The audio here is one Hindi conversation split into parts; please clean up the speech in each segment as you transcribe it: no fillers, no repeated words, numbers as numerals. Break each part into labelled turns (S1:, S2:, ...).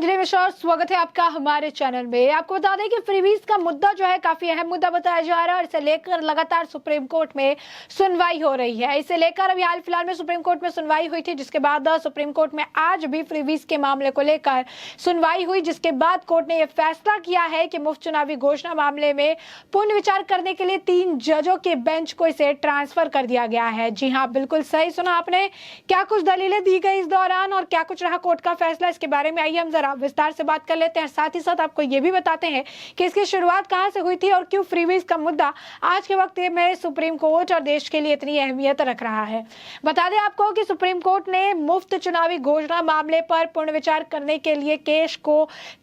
S1: अंजलि मिश्रा और स्वागत है आपका हमारे चैनल में। आपको बता दें कि फ्रीबीज का मुद्दा जो है काफी अहम मुद्दा बताया जा रहा है और इसे लेकर लगातार सुप्रीम कोर्ट में सुनवाई हो रही है। इसे लेकर अभी हाल फिलहाल में सुप्रीम कोर्ट में सुनवाई हुई थी, जिसके बाद सुप्रीम कोर्ट में आज भी फ्रीबीज के मामले को लेकर सुनवाई हुई, जिसके बाद कोर्ट ने यह फैसला किया है कि मुफ्त चुनावी घोषणा मामले में पुनर्विचार करने के लिए 3 जजों के बेंच को इसे ट्रांसफर कर दिया गया है। जी हाँ, बिल्कुल सही सुना आपने। क्या कुछ दलीलें दी गई इस दौरान और क्या कुछ रहा कोर्ट का फैसला, इसके बारे में आइए हम जरा विस्तार से बात कर लेते हैं। साथ ही साथ आपको ये भी बताते हैं कि इसकी शुरुआत कहां से हुई थी और क्यों फ्रीबीज का मुद्दा आज के वक्त में सुप्रीम कोर्ट और देश के लिए इतनी अहमियत रख रहा है। बता दें आपको कि सुप्रीम कोर्ट ने मुफ्त चुनावी घोषणा मामले पर पुनर्विचार करने के लिए केस को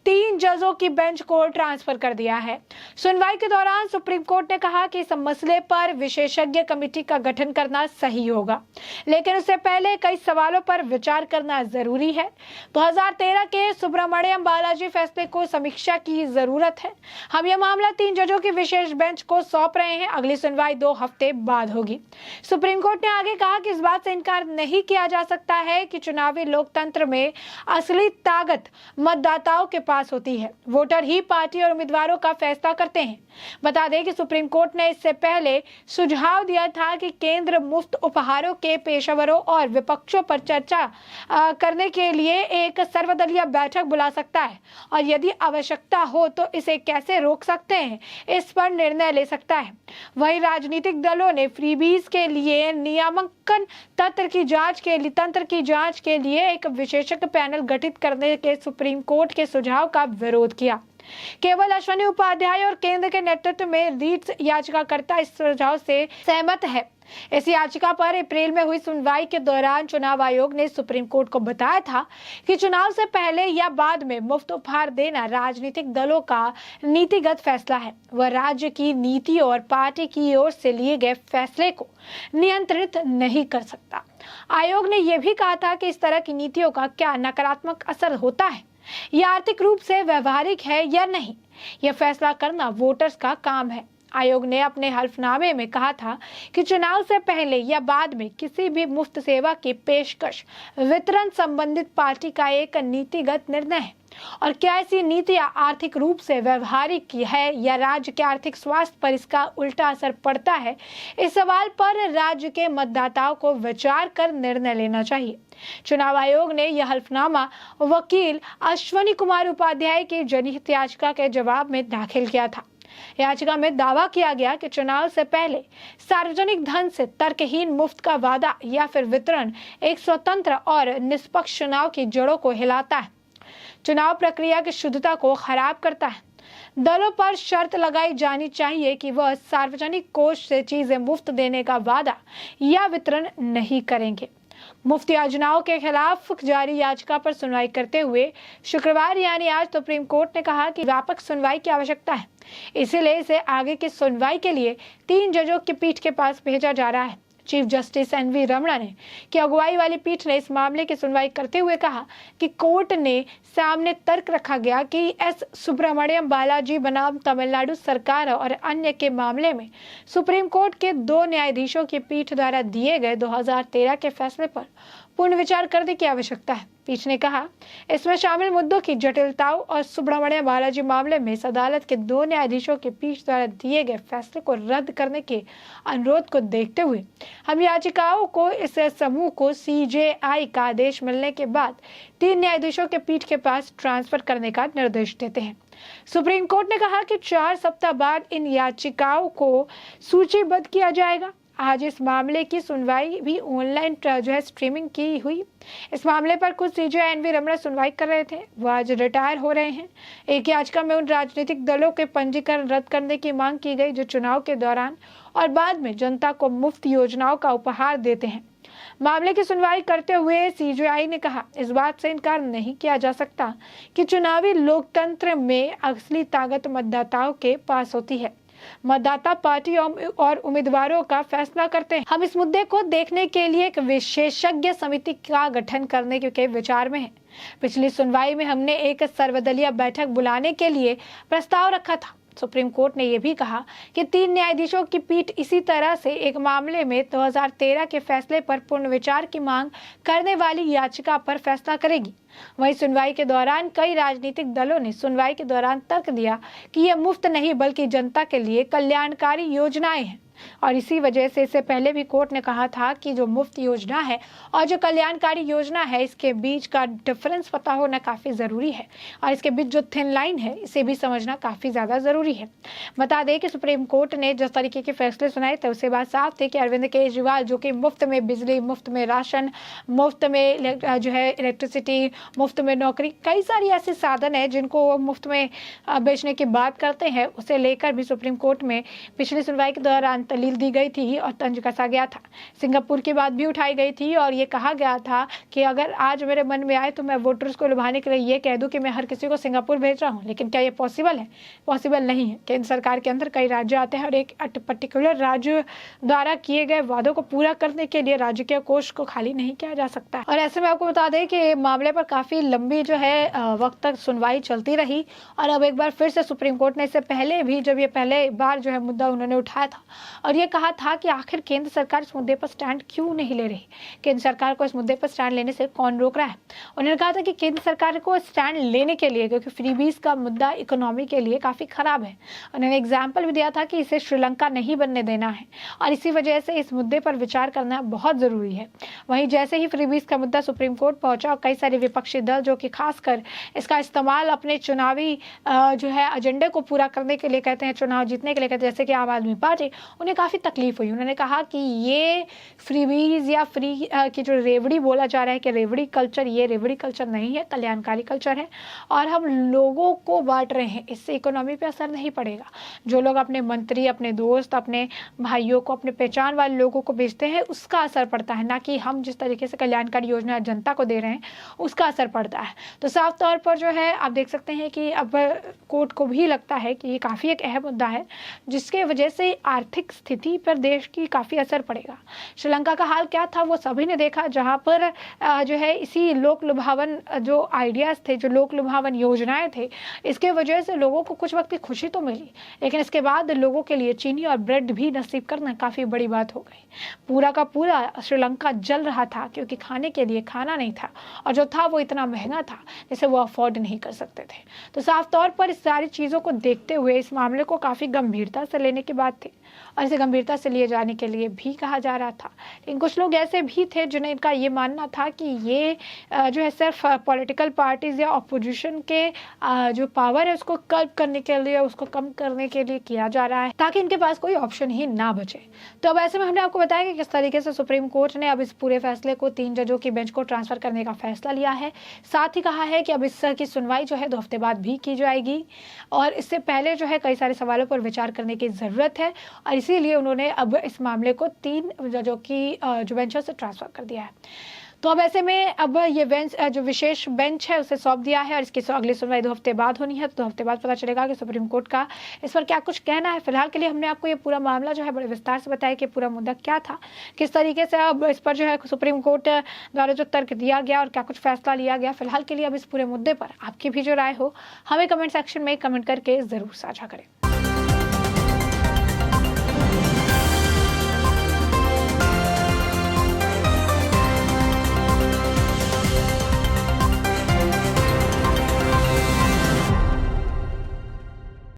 S1: 3 जजों की बेंच को ट्रांसफर कर दिया है। सुनवाई के दौरान सुप्रीम कोर्ट ने कहा कि इस मसले पर विशेषज्ञ कमेटी का गठन करना सही होगा, लेकिन उससे पहले कई सवालों पर विचार करना जरूरी है। 2013 के सुब्रमण्यम बालाजी फैसले को समीक्षा की जरूरत है। हम यह मामला 3 जजों की विशेष बेंच को सौंप रहे हैं। अगली सुनवाई 2 हफ्ते बाद होगी। सुप्रीम कोर्ट ने आगे कहा कि इस बात से इनकार नहीं किया जा सकता है कि चुनावी लोकतंत्र में असली ताकत मतदाताओं के पास होती है। वोटर ही पार्टी और उम्मीदवारों का फैसला करते हैं। बता दें कि सुप्रीम कोर्ट ने इससे पहले सुझाव दिया था कि केंद्र मुफ्त उपहारों के पेशेवरों और विपक्षों पर चर्चा करने के लिए एक सर्वदलीय बैठक बुला सकता है और यदि आवश्यकता हो तो इसे कैसे रोक सकते हैं, इस पर निर्णय ले सकता है। वहीं राजनीतिक दलों ने फ्रीबीज के लिए नियामकन तंत्र की जांच के लिए एक विशेषज्ञ पैनल गठित करने के सुप्रीम कोर्ट के सुझाव का विरोध किया। केवल अश्विनी उपाध्याय और केंद्र के नेतृत्व में रीट्स याचिकाकर्ता इस सुझाव से सहमत है। इस याचिका पर अप्रैल में हुई सुनवाई के दौरान चुनाव आयोग ने सुप्रीम कोर्ट को बताया था कि चुनाव से पहले या बाद में मुफ्त उपहार देना राजनीतिक दलों का नीतिगत फैसला है। वह राज्य की नीति और पार्टी की ओर से लिए गए फैसले को नियंत्रित नहीं कर सकता। आयोग ने यह भी कहा था कि इस तरह की नीतियों का क्या नकारात्मक असर होता है, यह आर्थिक रूप से व्यवहारिक है या नहीं, यह फैसला करना वोटर्स का काम है। आयोग ने अपने हल्फनामे में कहा था कि चुनाव से पहले या बाद में किसी भी मुफ्त सेवा की पेशकश वितरण संबंधित पार्टी का एक नीतिगत निर्णय है और क्या ऐसी नीतियां आर्थिक रूप से व्यवहारिक है या राज्य के आर्थिक स्वास्थ्य पर इसका उल्टा असर पड़ता है। इस सवाल पर राज्य के मतदाताओं को विचार कर निर्णय लेना चाहिए। चुनाव आयोग ने यह हल्फनामा वकील अश्विनी कुमार उपाध्याय की जनहित याचिका के जवाब में दाखिल किया था। याचिका में दावा किया गया कि चुनाव से पहले सार्वजनिक धन से तर्कहीन मुफ्त का वादा या फिर वितरण एक स्वतंत्र और निष्पक्ष चुनाव की जड़ों को हिलाता है, चुनाव प्रक्रिया की शुद्धता को खराब करता है। दलों पर शर्त लगाई जानी चाहिए कि वह सार्वजनिक कोष से चीजें मुफ्त देने का वादा या वितरण नहीं करेंगे। मुफ्त योजनाओं के खिलाफ जारी याचिका पर सुनवाई करते हुए शुक्रवार यानी आज सुप्रीम कोर्ट ने कहा कि व्यापक सुनवाई की आवश्यकता है, इसीलिए इसे आगे की सुनवाई के लिए 3 जजों की पीठ के पास भेजा जा रहा है। चीफ जस्टिस एनवी रमणा ने की अगुवाई वाली पीठ ने इस मामले की सुनवाई करते हुए कहा कि कोर्ट ने सामने तर्क रखा गया कि एस सुब्रमण्यम बालाजी बनाम तमिलनाडु सरकार और अन्य के मामले में सुप्रीम कोर्ट के 2 न्यायाधीशों की पीठ द्वारा दिए गए 2013 के फैसले पर पुनर्विचार करने की आवश्यकता है। पीठ ने कहा इसमें शामिल मुद्दों की जटिलताओं और सुब्रमण्यम बालाजी मामले में इस अदालत के 2 न्यायाधीशों के पीठ द्वारा दिए गए फैसले को रद्द करने के अनुरोध को देखते हुए हम याचिकाओं को इस समूह को सीजेआई का आदेश मिलने के बाद 3 न्यायाधीशों के पीठ के पास ट्रांसफर करने का निर्देश देते हैं। सुप्रीम कोर्ट ने कहा कि 4 सप्ताह बाद इन याचिकाओं को सूचीबद्ध किया जाएगा। आज इस मामले की सुनवाई भी ऑनलाइन स्ट्रीमिंग की हुई। इस मामले पर खुद सीजेआई एनवी रमणा सुनवाई कर रहे थे, वो आज रिटायर हो रहे हैं। एक याचिका में उन राजनीतिक दलों के पंजीकरण रद्द करने की मांग की गई जो चुनाव के दौरान और बाद में जनता को मुफ्त योजनाओं का उपहार देते हैं। मामले की सुनवाई करते हुए सीजेआई ने कहा इस बात से इनकार नहीं किया जा सकता कि चुनावी लोकतंत्र में असली ताकत मतदाताओं के पास होती है। मतदाता पार्टी और उम्मीदवारों का फैसला करते हैं। हम इस मुद्दे को देखने के लिए एक विशेषज्ञ समिति का गठन करने के विचार में हैं। पिछली सुनवाई में हमने एक सर्वदलीय बैठक बुलाने के लिए प्रस्ताव रखा था, सुप्रीम कोर्ट ने यह भी कहा कि 3 न्यायाधीशों की पीठ इसी तरह से एक मामले में 2013 के फैसले पर पुनर्विचार की मांग करने वाली याचिका पर फैसला करेगी। वहीं सुनवाई के दौरान कई राजनीतिक दलों ने सुनवाई के दौरान तर्क दिया कि यह मुफ्त नहीं बल्कि जनता के लिए कल्याणकारी योजनाएं हैं और इसी वजह से इससे पहले भी कोर्ट ने कहा था कि जो मुफ्त योजना है और जो कल्याणकारी योजना है इसके बीच का डिफरेंस पता होना काफ़ी ज़रूरी है और इसके बीच जो थिन लाइन है इसे भी समझना काफ़ी ज़्यादा ज़रूरी है। बता दें कि सुप्रीम कोर्ट ने जिस तरीके के फैसले सुनाए थे उससे बात साफ थी कि अरविंद केजरीवाल जो कि मुफ्त में बिजली, मुफ्त में राशन, मुफ्त में जो है इलेक्ट्रिसिटी, मुफ्त में नौकरी, कई सारी ऐसे साधन है जिनको मुफ्त में बेचने की बात करते हैं, उसे लेकर भी सुप्रीम कोर्ट में पिछली सुनवाई के दौरान दलील दी गई थी और तंज कसा गया था। सिंगापुर की बात भी उठाई गई थी और ये कहा गया था कि अगर आज मेरे मन में आए तो मैं वोटर्स को लुभाने के लिए ये कह दूं कि मैं हर किसी को सिंगापुर भेज रहा हूं, लेकिन क्या ये पॉसिबल है? पॉसिबल नहीं है। केंद्र सरकार के अंदर कई राज्य आते हैं और एक पर्टिकुलर राज्य द्वारा किए गए वादों को पूरा करने के लिए राज्य के कोष को खाली नहीं किया जा सकता। और ऐसे में आपको बता दें कि मामले पर काफी लंबी जो है वक्त तक सुनवाई चलती रही और अब एक बार फिर से सुप्रीम कोर्ट ने इससे पहले भी जब ये पहले बार जो है मुद्दा उन्होंने उठाया था और ये कहा था कि आखिर केंद्र सरकार इस मुद्दे पर स्टैंड क्यों नहीं ले रही, केंद्र सरकार को इस मुद्दे पर स्टैंड लेने से कौन रोक रहा है। उन्होंने कहा था कि केंद्र सरकार को स्टैंड लेने के लिए, क्योंकि फ्रीबीज का मुद्दा इकोनॉमी के लिए काफ़ी खराब है। उन्होंने एग्जाम्पल भी दिया था कि इसे श्रीलंका नहीं बनने देना है और इसी वजह से इस मुद्दे पर विचार करना बहुत ज़रूरी है। वहीं जैसे ही फ्रीबीज का मुद्दा सुप्रीम कोर्ट पहुंचा और कई सारे विपक्षी दल जो कि खासकर इसका इस्तेमाल अपने चुनावी जो है एजेंडे को पूरा करने के लिए कहते हैं, चुनाव जीतने के लिए कहते हैं, जैसे कि आम आदमी पार्टी, उन्हें काफ़ी तकलीफ हुई। उन्होंने कहा कि ये फ्रीबीज या फ्री की जो रेवड़ी बोला जा रहा है कि रेवड़ी कल्चर, ये रेवड़ी कल्चर नहीं है, कल्याणकारी कल्चर है और हम लोगों को बांट रहे हैं, इससे इकोनॉमी पे असर नहीं पड़ेगा। जो लोग अपने मंत्री, अपने दोस्त, अपने भाइयों को, अपने पहचान वाले लोगों को बेचते हैं उसका असर पड़ता है, ना कि हम जिस तरीके से कल्याणकारी योजना जनता को दे रहे हैं उसका असर पड़ता है। तो साफ तौर पर जो है आप देख सकते हैं कि अब कोर्ट को भी लगता है कि ये काफ़ी एक अहम मुद्दा है जिसके वजह से आर्थिक स्थिति पर देश की काफ़ी असर पड़ेगा। श्रीलंका का हाल क्या था वो सभी ने देखा, जहाँ पर जो है इसी लोक लुभावन जो आइडियाज़ थे, जो लोक लुभावन योजनाएं थे, इसके वजह से लोगों को कुछ वक्त की खुशी तो मिली, लेकिन इसके बाद लोगों के लिए चीनी और ब्रेड भी नसीब करना काफ़ी बड़ी बात हो गई। पूरा का पूरा श्रीलंका जल रहा था क्योंकि खाने के लिए खाना नहीं था और जो था वो इतना महंगा था जिसे वो अफोर्ड नहीं कर सकते थे। तो साफ तौर पर इस सारी चीज़ों को देखते हुए इस मामले को काफ़ी गंभीरता से लेने की बात थी और इसे गंभीरता से लिए जाने के लिए भी कहा जा रहा था। लेकिन कुछ लोग ऐसे भी थे जिन्हें इनका ये मानना था कि ये जो है सिर्फ पॉलिटिकल पार्टीज या अपोजिशन के जो पावर है उसको कर्ब करने के लिए, उसको कम करने के लिए किया जा रहा है ताकि इनके पास कोई ऑप्शन ही ना बचे। तो अब ऐसे में हमने आपको बताया कि किस तरीके से सुप्रीम कोर्ट ने अब इस पूरे फैसले को 3 जजों की बेंच को ट्रांसफर करने का फैसला लिया है। साथ ही कहा है कि अब इस की सुनवाई जो है 2 हफ्ते बाद भी की जाएगी और इससे पहले जो है कई सारे सवालों पर विचार करने की ज़रूरत है और इसीलिए उन्होंने अब इस मामले को 3 जजों की जो बेंचों से ट्रांसफर कर दिया है। तो अब ऐसे में अब ये बेंच जो विशेष बेंच है उसे सौंप दिया है और इसकी अगली सुनवाई 2 हफ्ते बाद होनी है। तो 2 हफ्ते बाद पता चलेगा कि सुप्रीम कोर्ट का इस पर क्या कुछ कहना है। फिलहाल के लिए हमने आपको ये पूरा मामला जो है बड़े विस्तार से बताया कि पूरा मुद्दा क्या था, किस तरीके से अब इस पर जो है सुप्रीम कोर्ट द्वारा जो तर्क दिया गया और क्या कुछ फैसला लिया गया। फिलहाल के लिए अब इस पूरे मुद्दे पर आपकी भी जो राय हो हमें कमेंट सेक्शन में कमेंट करके ज़रूर साझा करें।